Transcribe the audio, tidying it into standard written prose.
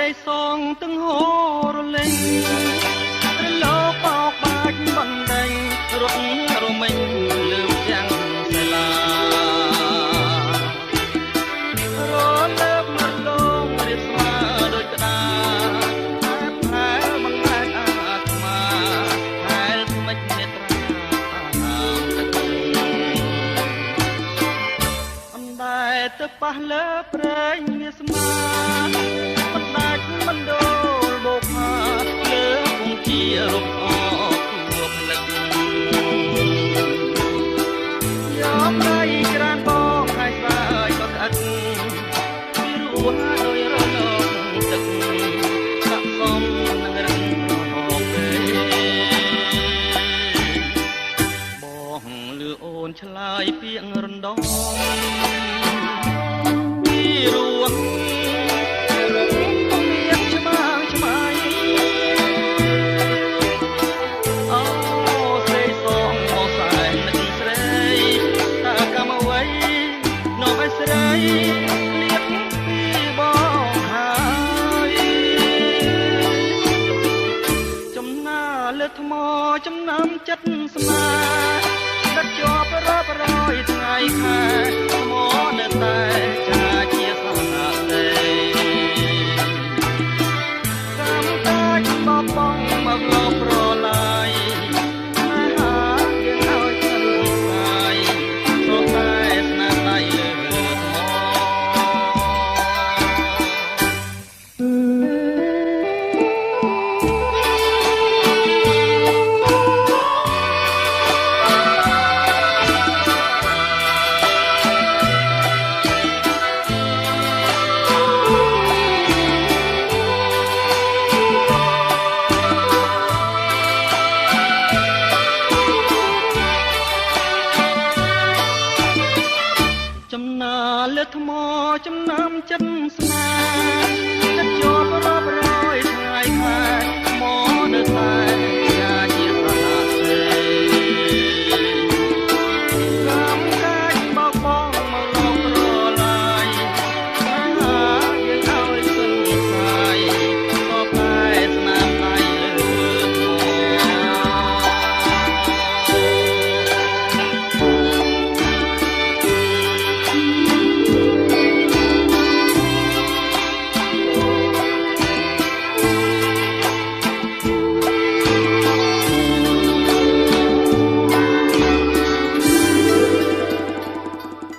ស្រីសងទាំងហូរលេងរលោកបោកបាច់បណ្ដេញរត់រមិញលើទាំងសាលារលើកមកលងរៀបស្មើដូចក្តារហែលមិនហែលអាត្មាហែលមិននេត្រាទឹកអណ្ដែតទៅប៉ះលើព្រែងវាស្មាមិនដាច់មិនដូលបោកហាលើគង់ជារូបអគួបលឹកយកដៃក្រានបោកហើយស្រើយក៏ក្អិតពីរួនដោយរលកទឹកដាក់សំនឹងរឹងរហកទេបងលឺអូនឆ្លើយពាក្យរំដងពីរួនថ្មចំណាំចិត្តស្នាដឹកជាប់រាប់រយថ្ងៃខែថ្មនៅតែចាជាស្នាទេតាមតាច់បបងមកលបប្រឡាយតែហាយើងឲ្យស្និទ្ធស្នាយព្រោះតែស្នាដៃលើថ្មលើថ្មចំណាំចិត្តស្នាដឹកជាប់រាប់រយថ្ងៃខែថ្មនៅតែ